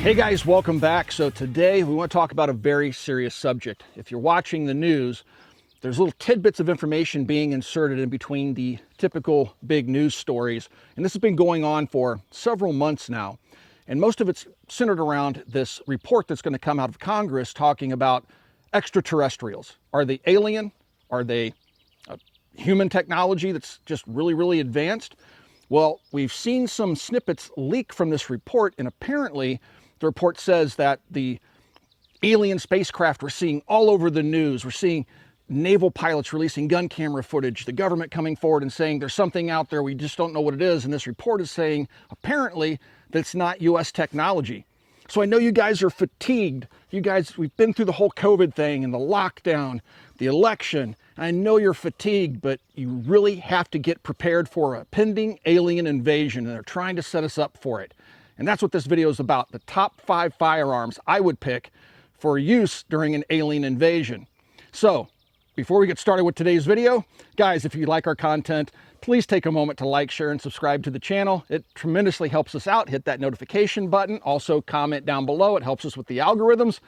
Hey guys, welcome back. So today we want to talk about a very serious subject. If you're watching the news, there's little tidbits of information being inserted in between the typical big news stories. And this has been going on for several months now. And most of it's centered around this report that's going to come out of Congress talking about extraterrestrials. Are they alien? Are they human technology that's just really, really advanced? Well, we've seen some snippets leak from this report, and apparently the report says that the alien spacecraft we're seeing all over the news, we're seeing naval pilots releasing gun camera footage, the government coming forward and saying there's something out there, we just don't know what it is. And this report is saying apparently that it's not US technology. So I know you guys are fatigued. You guys, we've been through the whole COVID thing and the lockdown, the election. I know you're fatigued, but you really have to get prepared for a pending alien invasion, and they're trying to set us up for it. And that's what this video is about, the top 5 firearms I would pick for use during an alien invasion. So, before we get started with today's video, guys, if you like our content, please take a moment to like, share, and subscribe to the channel. It tremendously helps us out. Hit that notification button. Also, comment down below. It helps us with the algorithms.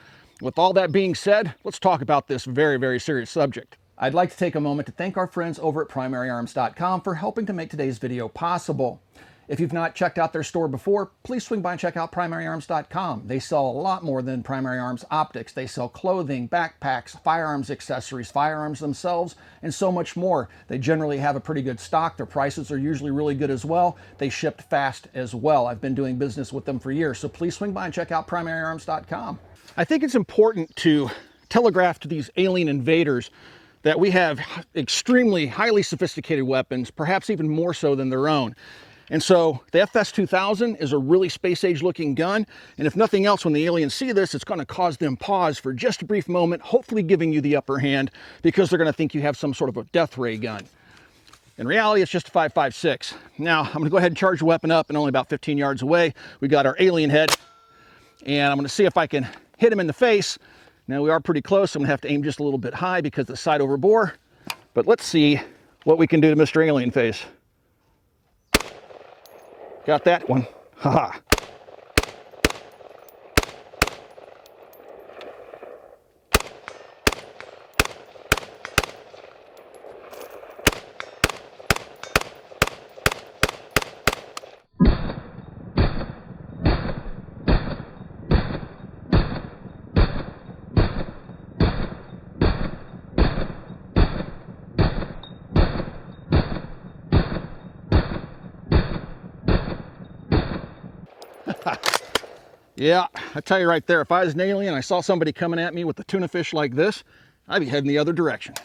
With all that being said, let's talk about this very, very serious subject. I'd like to take a moment to thank our friends over at primaryarms.com for helping to make today's video possible. If you've not checked out their store before, please swing by and check out primaryarms.com. They sell a lot more than Primary Arms optics. They sell clothing, backpacks, firearms accessories, firearms themselves, and so much more. They generally have a pretty good stock. Their prices are usually really good as well. They ship fast as well. I've been doing business with them for years, so please swing by and check out primaryarms.com. I think it's important to telegraph to these alien invaders that we have extremely highly sophisticated weapons, perhaps even more so than their own. And so the FS-2000 is a really space-age looking gun. And if nothing else, when the aliens see this, it's going to cause them pause for just a brief moment, hopefully giving you the upper hand, because they're going to think you have some sort of a death ray gun. In reality, it's just a 5.56. Now, I'm going to go ahead and charge the weapon up, and only about 15 yards away, we got our alien head. And I'm going to see if I can hit him in the face. Now, we are pretty close. I'm going to have to aim just a little bit high because of the side over bore. But let's see what we can do to Mr. Alien Face. Got that one. Haha. Yeah, I tell you right there, if I was an alien, I saw somebody coming at me with a tuna fish like this, I'd be heading the other direction.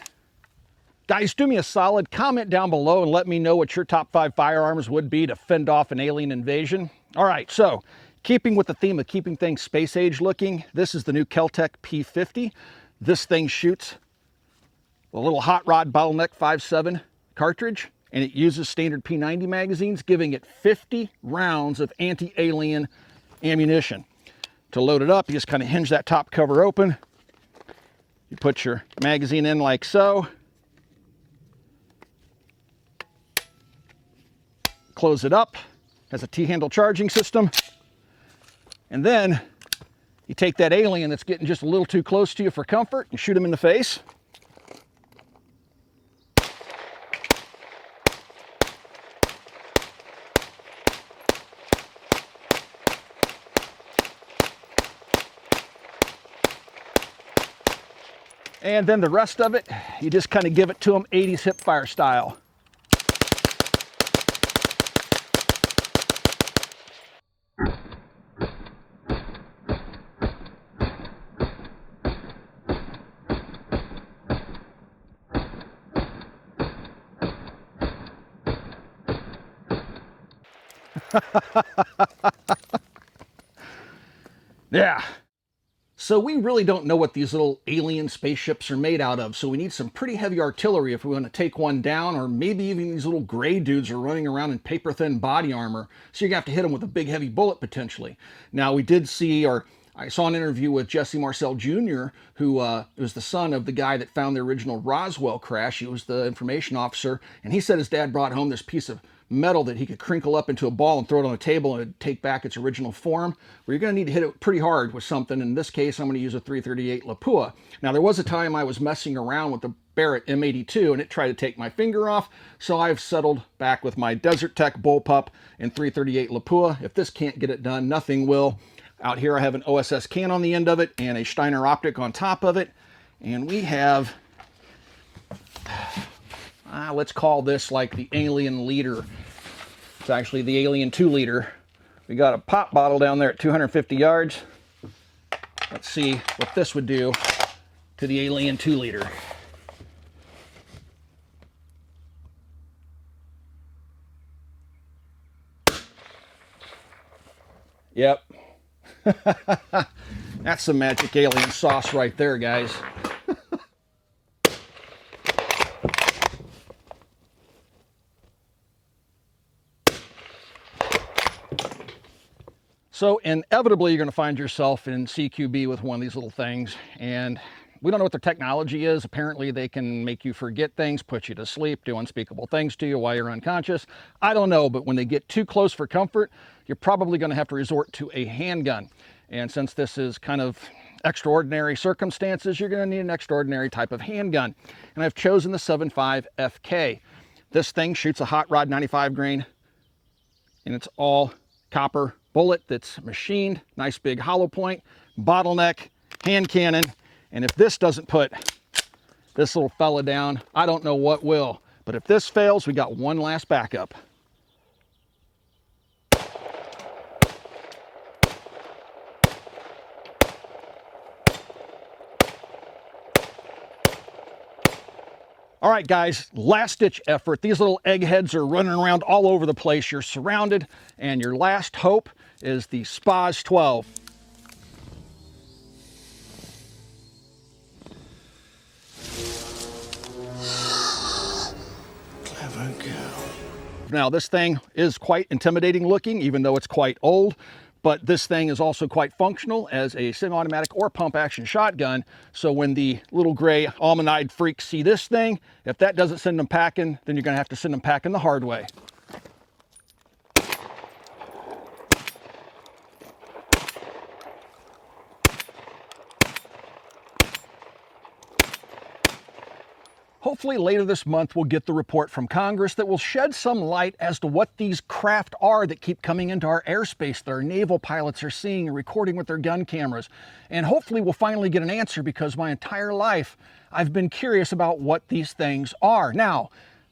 Guys, do me a solid, comment down below and let me know what your top 5 firearms would be to fend off an alien invasion. All right, so keeping with the theme of keeping things space age looking, this is the new Keltec P50. This thing shoots a little hot rod bottleneck 5.7 cartridge, and it uses standard P90 magazines, giving it 50 rounds of anti-alien ammunition. To load it up, you just kind of hinge that top cover open. You put your magazine in like so. Close it up. Has a T-handle charging system. And then you take that alien that's getting just a little too close to you for comfort and shoot him in the face. And then the rest of it, you just kind of give it to them 80s hip fire style. Yeah. So we really don't know what these little alien spaceships are made out of, so we need some pretty heavy artillery if we want to take one down, or maybe even these little gray dudes are running around in paper-thin body armor, so you're going to have to hit them with a big heavy bullet potentially. Now we did see, or I saw an interview with Jesse Marcel Jr., who was the son of the guy that found the original Roswell crash. He was the information officer, and he said his dad brought home this piece of metal that he could crinkle up into a ball and throw it on a table and it'd take back its original form, where you're going to need to hit it pretty hard with something. In this case, I'm going to use a 338 Lapua. Now, there was a time I was messing around with the Barrett M82 and it tried to take my finger off, so I've settled back with my Desert Tech bullpup and 338 Lapua. If this can't get it done, nothing will. Out here I have an OSS can on the end of it and a Steiner optic on top of it, and we have, let's call this like the Alien liter. It's actually the Alien 2 liter. We got a pop bottle down there at 250 yards. Let's see what this would do to the Alien 2 liter. Yep. That's some magic alien sauce right there, guys. So inevitably, you're going to find yourself in CQB with one of these little things, and we don't know what their technology is. Apparently, they can make you forget things, put you to sleep, do unspeakable things to you while you're unconscious. I don't know, but when they get too close for comfort, you're probably going to have to resort to a handgun. And since this is kind of extraordinary circumstances, you're going to need an extraordinary type of handgun. And I've chosen the 7.5 FK. This thing shoots a hot rod 95 grain, and it's all copper bullet that's machined, nice big hollow point, bottleneck, hand cannon. And if this doesn't put this little fella down, I don't know what will. But if this fails, we got one last backup. All right, guys, last ditch effort. These little eggheads are running around all over the place. You're surrounded, and your last hope is the Spaz 12. Clever girl. Now, this thing is quite intimidating looking, even though it's quite old. But this thing is also quite functional as a semi-automatic or pump-action shotgun. So when the little gray almond-eyed freaks see this thing, if that doesn't send them packing, then you're going to have to send them packing the hard way. Hopefully later this month we'll get the report from Congress that will shed some light as to what these craft are that keep coming into our airspace that our naval pilots are seeing and recording with their gun cameras. And hopefully we'll finally get an answer, because my entire life I've been curious about what these things are. Now,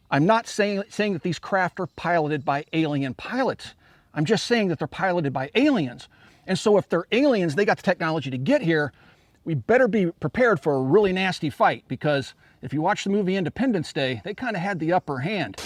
I'm not saying that these craft are piloted by alien pilots. I'm just saying that they're piloted by aliens. And so if they're aliens, they got the technology to get here, we better be prepared for a really nasty fight, because if you watch the movie Independence Day, they kind of had the upper hand.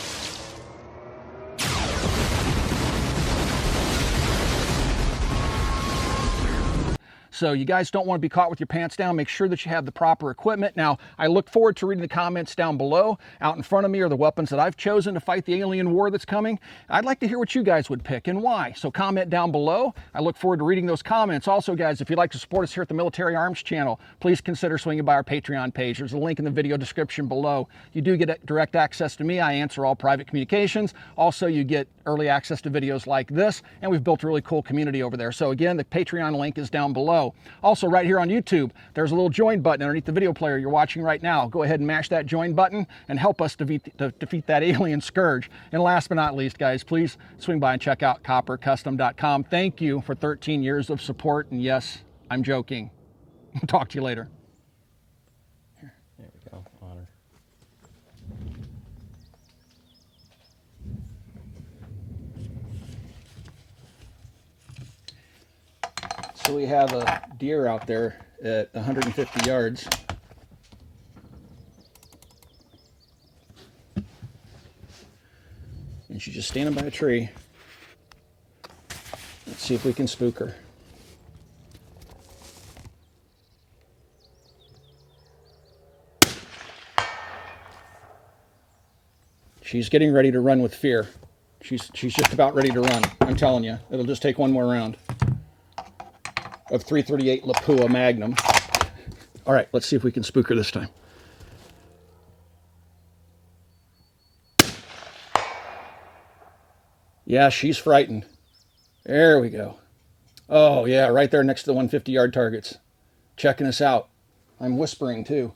So you guys don't want to be caught with your pants down. Make sure that you have the proper equipment. Now, I look forward to reading the comments down below. Out in front of me are the weapons that I've chosen to fight the alien war that's coming. I'd like to hear what you guys would pick and why. So comment down below. I look forward to reading those comments. Also, guys, if you'd like to support us here at the Military Arms Channel, please consider swinging by our Patreon page. There's a link in the video description below. You do get direct access to me. I answer all private communications. Also, you get early access to videos like this, and we've built a really cool community over there. So again, the Patreon link is down below. Also, right here on YouTube, there's a little join button underneath the video player you're watching right now. Go ahead and mash that join button and help us defeat that alien scourge. And last but not least, guys, please swing by and check out coppercustom.com. Thank you for 13 years of support. And yes, I'm joking. Talk to you later. There we go. Honor. So we have a deer out there at 150 yards. And she's just standing by a tree. Let's see if we can spook her. She's getting ready to run with fear. She's just about ready to run. I'm telling you, it'll just take one more round of 338 Lapua Magnum. All right, let's see if we can spook her this time. Yeah, she's frightened. There we go. Oh, yeah, right there next to the 150-yard targets. Checking us out. I'm whispering too.